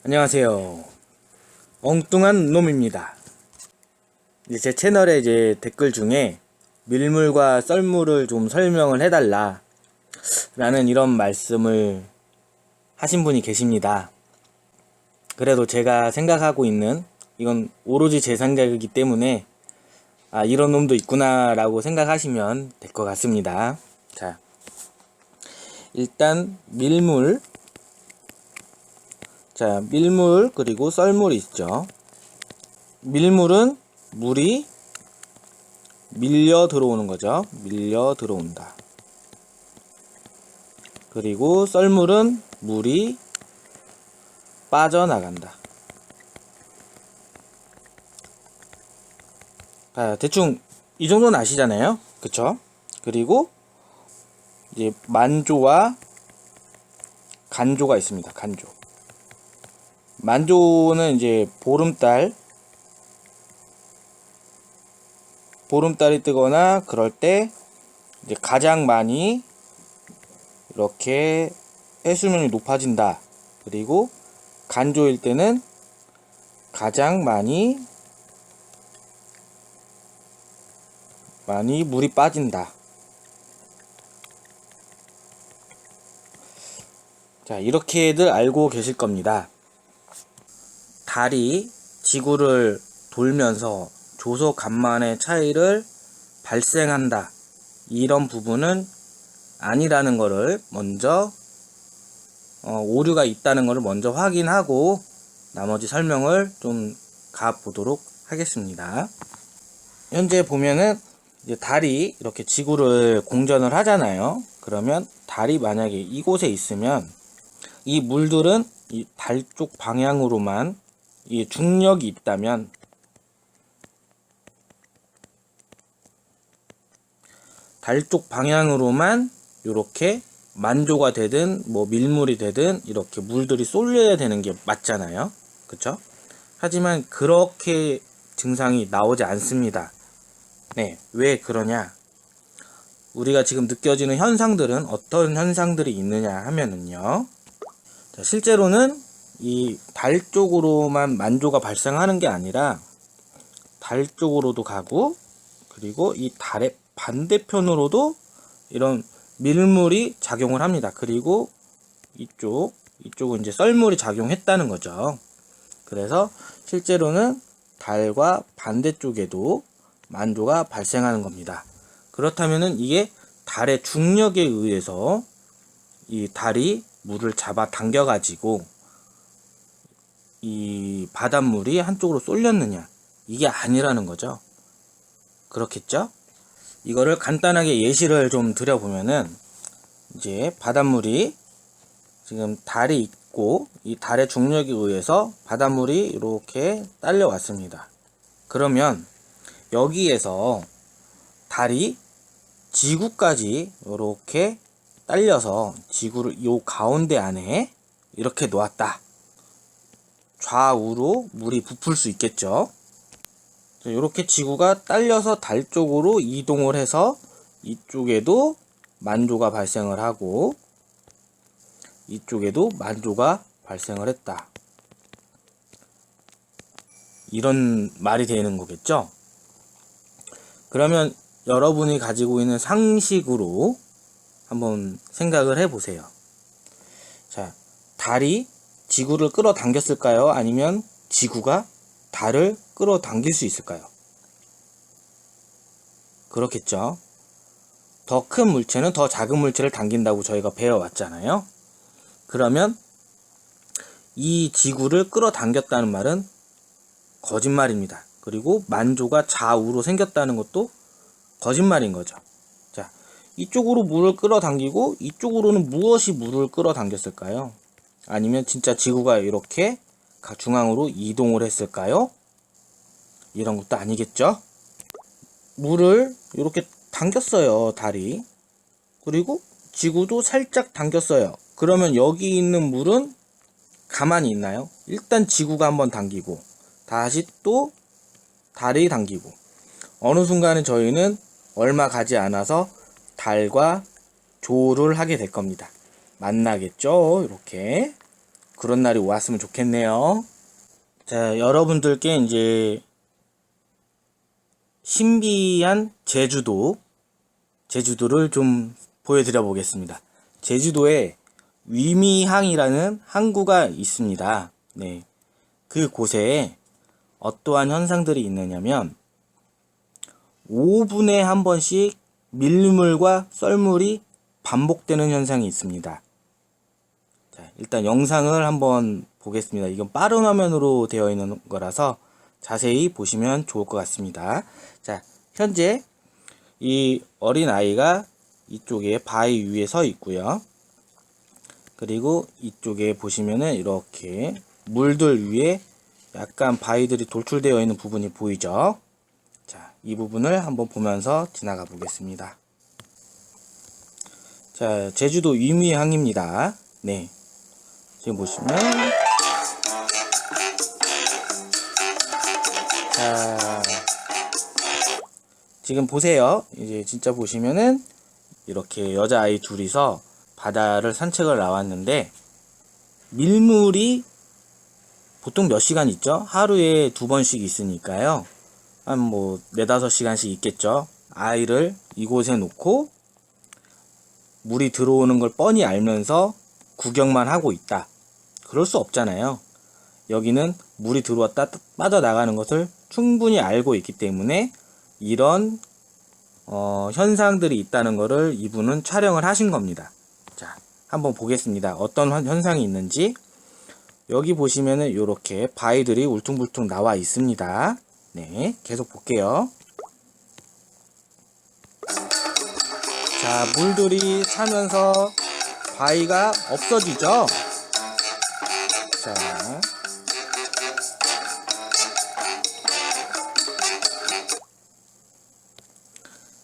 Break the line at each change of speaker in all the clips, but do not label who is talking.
안녕하세요. 엉뚱한 놈입니다. 제 채널에 댓글 중에 밀물과 썰물을 좀 설명을 해달라 라는 이런 말씀을 하신 분이 계십니다. 그래도 제가 생각하고 있는 이건 오로지 제 생각이기 때문에 이런 놈도 있구나 라고 생각하시면 될 것 같습니다. 자, 일단 밀물 그리고 썰물이 있죠. 밀물은 물이 밀려 들어오는 거죠. 밀려 들어온다. 그리고 썰물은 물이 빠져나간다. 대충 이 정도는 아시잖아요. 그쵸? 그리고 이제 만조와 간조가 있습니다. 간조. 만조는 이제 보름달이 뜨거나 그럴 때 이제 가장 많이 이렇게 해수면이 높아진다. 그리고 간조일 때는 가장 많이 물이 빠진다. 자, 이렇게들 알고 계실 겁니다. 달이 지구를 돌면서 조소간만의 차이를 발생한다. 이런 부분은 아니라는 것을 먼저 오류가 있다는 것을 먼저 확인하고 나머지 설명을 좀 가보도록 하겠습니다. 현재 보면은 이제 달이 이렇게 지구를 공전을 하잖아요. 그러면 달이 만약에 이곳에 있으면 이 물들은 이 달 쪽 방향으로만 이 중력이 있다면 달 쪽 방향으로만 이렇게 만조가 되든 뭐 밀물이 되든 이렇게 물들이 쏠려야 되는 게 맞잖아요. 그쵸? 하지만 그렇게 증상이 나오지 않습니다. 네, 왜 그러냐? 우리가 지금 느껴지는 현상들은 어떤 현상들이 있느냐 하면은요. 자, 실제로는 이 달 쪽으로만 만조가 발생하는 게 아니라 달 쪽으로도 가고 그리고 이 달의 반대편으로도 이런 밀물이 작용을 합니다. 그리고 이쪽은 이제 썰물이 작용했다는 거죠. 그래서 실제로는 달과 반대쪽에도 만조가 발생하는 겁니다. 그렇다면은 이게 달의 중력에 의해서 이 달이 물을 잡아 당겨 가지고 이 바닷물이 한쪽으로 쏠렸느냐, 이게 아니라는 거죠. 그렇겠죠? 이거를 간단하게 예시를 좀 드려보면은 이제 바닷물이 지금 달이 있고 이 달의 중력에 의해서 바닷물이 이렇게 딸려왔습니다. 그러면 여기에서 달이 지구까지 이렇게 딸려서 지구를 요 가운데 안에 이렇게 놓았다. 좌우로 물이 부풀 수 있겠죠. 이렇게 지구가 딸려서 달 쪽으로 이동을 해서 이쪽에도 만조가 발생을 하고 이쪽에도 만조가 발생을 했다. 이런 말이 되는 거겠죠. 그러면 여러분이 가지고 있는 상식으로 한번 생각을 해보세요. 자, 달이 지구를 끌어당겼을까요? 아니면 지구가 달을 끌어당길 수 있을까요? 그렇겠죠. 더 큰 물체는 더 작은 물체를 당긴다고 저희가 배워왔잖아요. 그러면 이 지구를 끌어당겼다는 말은 거짓말입니다. 그리고 만조가 좌우로 생겼다는 것도 거짓말인 거죠. 자, 이쪽으로 물을 끌어당기고 이쪽으로는 무엇이 물을 끌어당겼을까요? 아니면 진짜 지구가 이렇게 중앙으로 이동을 했을까요? 이런 것도 아니겠죠? 물을 이렇게 당겼어요, 달이. 그리고 지구도 살짝 당겼어요. 그러면 여기 있는 물은 가만히 있나요? 일단 지구가 한번 당기고 다시 또 달이 당기고 어느 순간에 저희는 얼마 가지 않아서 달과 조를 하게 될 겁니다. 만나겠죠? 이렇게. 그런 날이 왔으면 좋겠네요. 자, 여러분들께 이제 신비한 제주도를 좀 보여드려 보겠습니다. 제주도에 위미항이라는 항구가 있습니다. 네. 그 곳에 어떠한 현상들이 있느냐면 5분에 한 번씩 밀물과 썰물이 반복되는 현상이 있습니다. 자, 일단 영상을 한번 보겠습니다. 이건 빠른 화면으로 되어 있는 거라서 자세히 보시면 좋을 것 같습니다. 자, 현재 이 어린 아이가 이쪽에 바위 위에 서 있고요. 그리고 이쪽에 보시면은 이렇게 물들 위에 약간 바위들이 돌출되어 있는 부분이 보이죠. 자, 이 부분을 한번 보면서 지나가 보겠습니다. 자, 제주도 위미항입니다. 네. 지금 보시면 자, 지금 보세요. 이제 진짜 보시면은 이렇게 여자아이 둘이서 바다를 산책을 나왔는데 밀물이 보통 몇 시간 있죠? 하루에 2번씩 있으니까요. 한 뭐 4-5시간씩 있겠죠. 아이를 이곳에 놓고 물이 들어오는 걸 뻔히 알면서 구경만 하고 있다. 그럴 수 없잖아요. 여기는 물이 들어왔다 빠져나가는 것을 충분히 알고 있기 때문에 이런 현상들이 있다는 것을 이분은 촬영을 하신 겁니다. 자, 한번 보겠습니다. 어떤 현상이 있는지. 여기 보시면은 이렇게 바위들이 울퉁불퉁 나와 있습니다. 네, 계속 볼게요. 자, 물들이 차면서 바위가 없어지죠.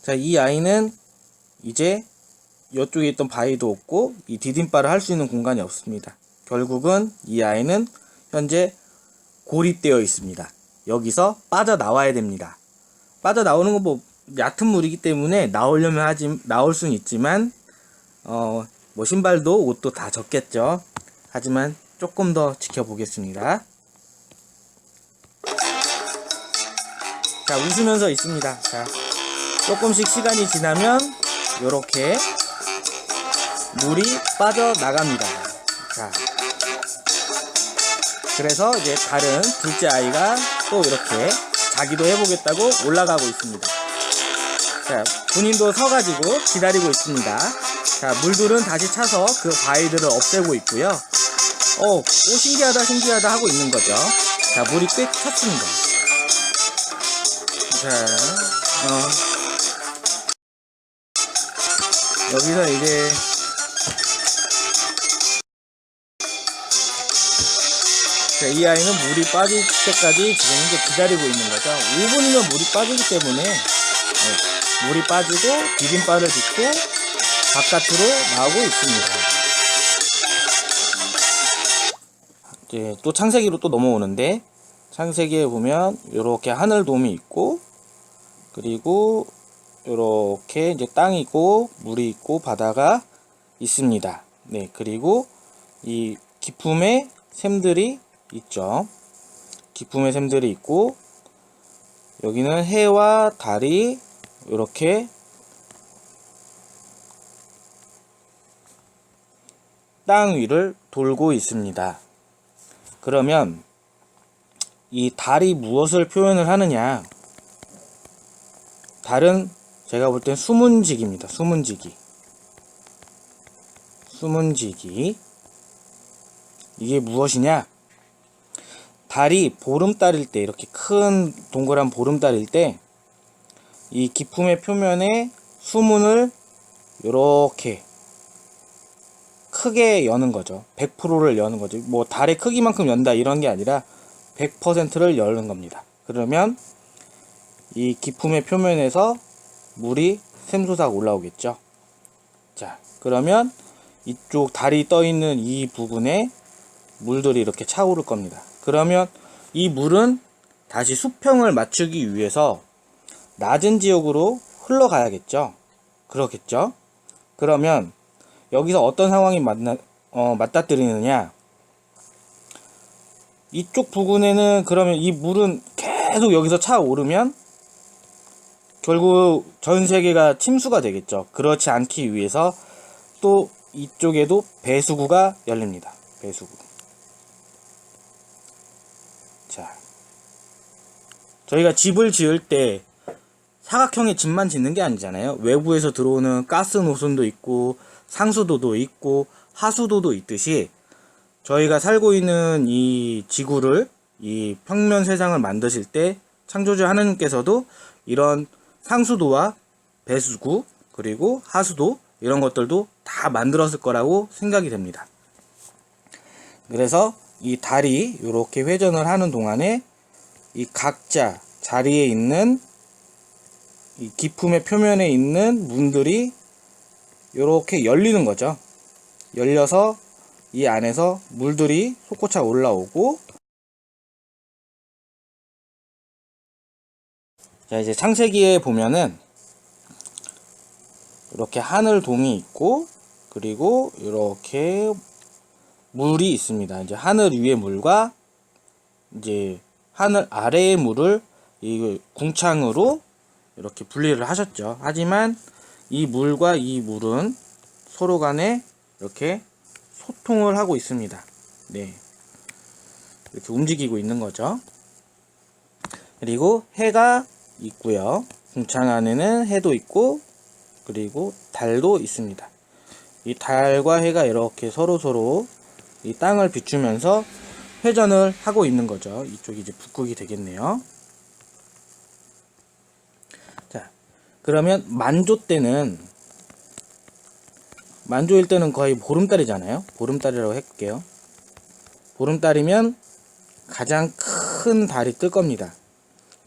자, 이 아이는 이제 이쪽에 있던 바위도 없고 이 디딤발을 할 수 있는 공간이 없습니다. 결국은 이 아이는 현재 고립되어 있습니다. 여기서 빠져나와야 됩니다. 빠져나오는 건 뭐 얕은 물이기 때문에 나오려면 나올 수는 있지만 뭐 신발도 옷도 다 젖겠죠. 하지만 조금 더 지켜보겠습니다. 자, 웃으면서 있습니다. 자, 조금씩 시간이 지나면 이렇게 물이 빠져나갑니다. 자, 그래서 이제 다른 둘째 아이가 또 이렇게 자기도 해보겠다고 올라가고 있습니다. 자, 본인도 서가지고 기다리고 있습니다. 자, 물들은 다시 차서 그 바위들을 없애고 있고요. 오, 신기하다 신기하다 하고 있는 거죠. 자, 물이 꽤 찼습니다. 자, 여기서 이제 자, 이 아이는 물이 빠질 때까지 지금 이제 기다리고 있는 거죠. 5분이면 물이 빠지기 때문에 물이 빠지고 디딤발을 딛고 바깥으로 나오고 있습니다. 이제 또 창세기로 또 넘어오는데 창세기에 보면 이렇게 하늘돔이 있고 그리고 이렇게 이제 땅이 있고 물이 있고 바다가 있습니다. 네, 그리고 이 기품의 샘들이 있죠. 기품의 샘들이 있고 여기는 해와 달이 이렇게 땅 위를 돌고 있습니다. 그러면 이 달이 무엇을 표현을 하느냐? 달은 제가 볼 땐 수문지기입니다. 수문지기. 이게 무엇이냐? 달이 보름달일 때, 이렇게 큰 동그란 보름달일 때 이 기품의 표면에 수문을 이렇게 크게 여는 거죠. 100%를 여는 거죠. 뭐 달의 크기만큼 연다 이런 게 아니라 100%를 여는 겁니다. 그러면 이 기품의 표면에서 물이 샘솟아 올라오겠죠. 자, 그러면 이쪽 달이 떠 있는 이 부분에 물들이 이렇게 차오를 겁니다. 그러면 이 물은 다시 수평을 맞추기 위해서 낮은 지역으로 흘러가야겠죠. 그렇겠죠. 그러면 여기서 어떤 상황이 맞닥뜨리느냐? 이쪽 부근에는 그러면 이 물은 계속 여기서 차오르면 결국 전 세계가 침수가 되겠죠. 그렇지 않기 위해서 또 이쪽에도 배수구가 열립니다. 배수구. 자, 저희가 집을 지을 때 사각형의 집만 짓는 게 아니잖아요. 외부에서 들어오는 가스 노선도 있고 상수도도 있고 하수도도 있듯이 저희가 살고 있는 이 지구를, 이 평면 세상을 만드실 때 창조주 하나님께서도 이런 상수도와 배수구 그리고 하수도 이런 것들도 다 만들었을 거라고 생각이 됩니다. 그래서 이 달이 이렇게 회전을 하는 동안에 이 각자 자리에 있는 이 기품의 표면에 있는 문들이 이렇게 열리는 거죠. 열려서 이 안에서 물들이 솟구쳐 올라오고, 자, 이제 창세기에 보면은 이렇게 하늘동이 있고 그리고 이렇게 물이 있습니다. 이제 하늘 위의 물과 이제 하늘 아래의 물을 이 궁창으로 이렇게 분리를 하셨죠. 하지만 이 물과 이 물은 서로 간에 이렇게 소통을 하고 있습니다. 네. 이렇게 움직이고 있는 거죠. 그리고 해가 있고요. 궁창 안에는 해도 있고 그리고 달도 있습니다. 이 달과 해가 이렇게 서로 이 땅을 비추면서 회전을 하고 있는 거죠. 이쪽이 이제 북극이 되겠네요. 자, 그러면 만조일 때는 거의 보름달이잖아요. 보름달이라고 할게요. 보름달이면 가장 큰 달이 뜰 겁니다.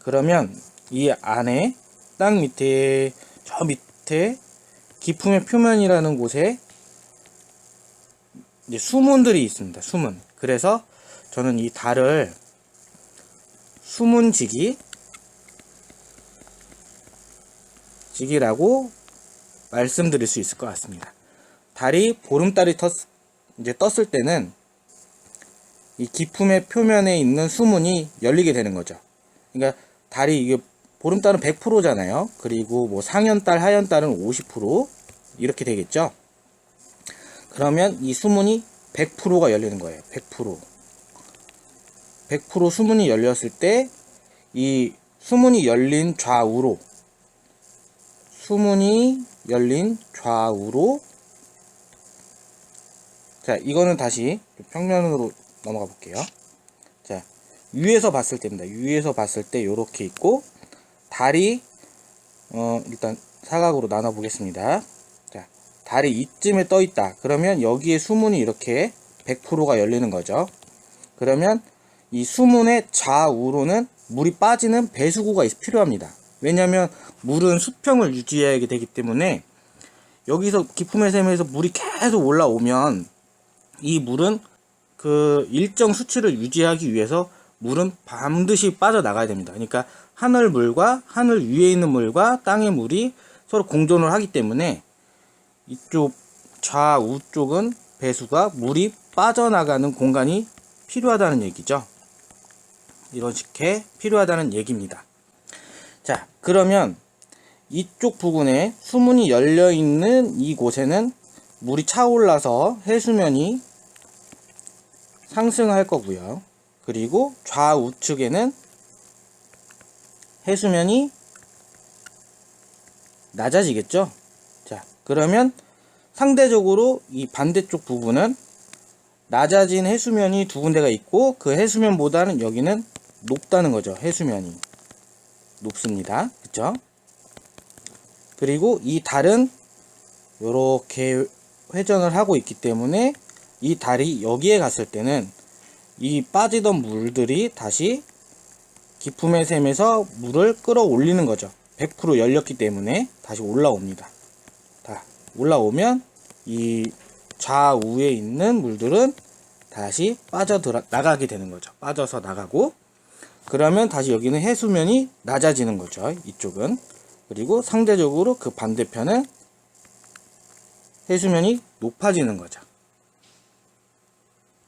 그러면 이 안에 땅 밑에, 저 밑에 기품의 표면이라는 곳에 이제 수문들이 있습니다. 수문. 그래서 저는 이 달을 수문지기라고 말씀드릴 수 있을 것 같습니다. 달이 보름달이 이제 떴을 때는 이 기품의 표면에 있는 수문이 열리게 되는 거죠. 그러니까 달이 이게 보름달은 100%잖아요. 그리고 뭐 상현달, 하현달은 50% 이렇게 되겠죠. 그러면 이 수문이 100%가 열리는 거예요. 100% 수문이 열렸을 때 이 수문이 열린 좌우로 자, 이거는 다시 평면으로 넘어가 볼게요. 자, 위에서 봤을 때입니다. 위에서 봤을 때 이렇게 있고 달이 일단 사각으로 나눠 보겠습니다. 자, 달이 이쯤에 떠 있다. 그러면 여기에 수문이 이렇게 100%가 열리는 거죠. 그러면 이 수문의 좌우로는 물이 빠지는 배수구가 필요합니다. 왜냐하면 물은 수평을 유지해야 되기 때문에 여기서 기품의 샘에서 물이 계속 올라오면 이 물은 그 일정 수치를 유지하기 위해서 물은 반드시 빠져나가야 됩니다. 그러니까 하늘물과 하늘 위에 있는 물과 땅의 물이 서로 공존을 하기 때문에 이쪽 좌우 쪽은 배수가 물이 빠져나가는 공간이 필요하다는 얘기죠. 이런 식의 필요하다는 얘기입니다. 자, 그러면 이쪽 부분에 수문이 열려 있는 이곳에는 물이 차올라서 해수면이 상승할 거고요. 그리고 좌우측에는 해수면이 낮아지겠죠. 자, 그러면 상대적으로 이 반대쪽 부분은 낮아진 해수면이 두 군데가 있고 그 해수면보다는 여기는 높다는 거죠. 해수면이 높습니다. 그쵸? 그리고 이 달은 이렇게 회전을 하고 있기 때문에 이 달이 여기에 갔을 때는 이 빠지던 물들이 다시 기품의 샘에서 물을 끌어올리는 거죠. 100% 열렸기 때문에 다시 올라옵니다. 다 올라오면 이 좌우에 있는 물들은 다시 나가게 되는 거죠. 빠져서 나가고, 그러면 다시 여기는 해수면이 낮아지는 거죠. 이쪽은. 그리고 상대적으로 그 반대편은 해수면이 높아지는 거죠.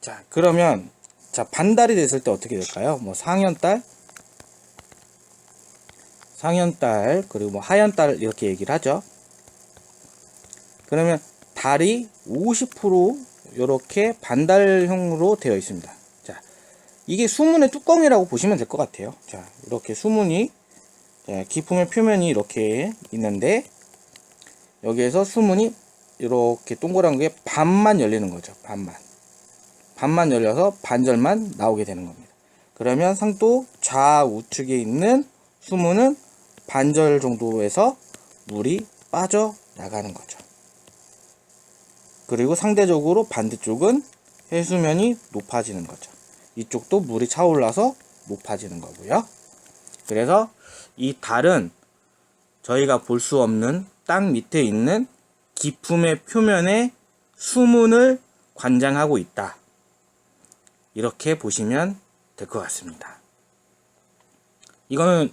자, 그러면 자, 반달이 됐을 때 어떻게 될까요? 뭐 상현달, 그리고 뭐 하현달 이렇게 얘기를 하죠. 그러면 달이 50% 이렇게 반달형으로 되어 있습니다. 자, 이게 수문의 뚜껑이라고 보시면 될 것 같아요. 자, 이렇게 수문이, 기품의 표면이 이렇게 있는데 여기에서 수문이 이렇게 동그란 게 반만 열리는 거죠. 반만 열려서 반절만 나오게 되는 겁니다. 그러면 상도 좌우측에 있는 수문은 반절 정도에서 물이 빠져나가는 거죠. 그리고 상대적으로 반대쪽은 해수면이 높아지는 거죠. 이쪽도 물이 차올라서 높아지는 거고요. 그래서 이 달은 저희가 볼 수 없는 땅 밑에 있는 기품의 표면에 수문을 관장하고 있다. 이렇게 보시면 될 것 같습니다. 이거는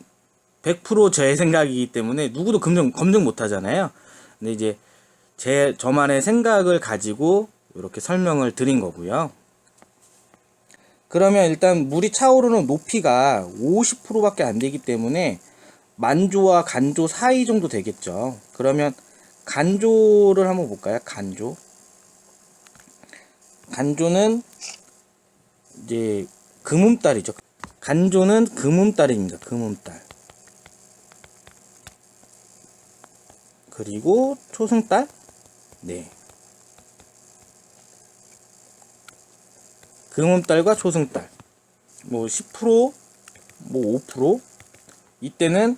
100% 제 생각이기 때문에 누구도 검증 못 하잖아요. 근데 이제 저만의 생각을 가지고 이렇게 설명을 드린 거고요. 그러면 일단 물이 차오르는 높이가 50%밖에 안 되기 때문에 만조와 간조 사이 정도 되겠죠. 그러면 간조를 한번 볼까요? 간조는 이제 금음달이죠. 간조는 금음달입니다. 금음달. 그리고 초승달. 네. 금음달과 초승달. 뭐 10%, 뭐 5%. 이때는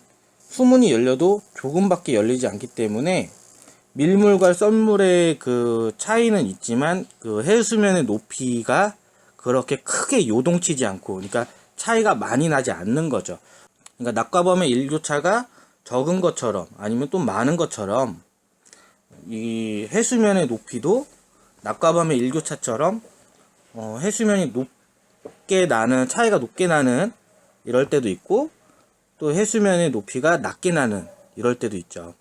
수문이 열려도 조금밖에 열리지 않기 때문에 밀물과 썰물의 그 차이는 있지만 그 해수면의 높이가 그렇게 크게 요동치지 않고, 그러니까 차이가 많이 나지 않는 거죠. 그러니까 낮과 밤의 일교차가 적은 것처럼 아니면 또 많은 것처럼 이 해수면의 높이도 낮과 밤의 일교차처럼 해수면이 높게 나는, 차이가 높게 나는 이럴 때도 있고, 또 해수면의 높이가 낮게 나는 이럴 때도 있죠.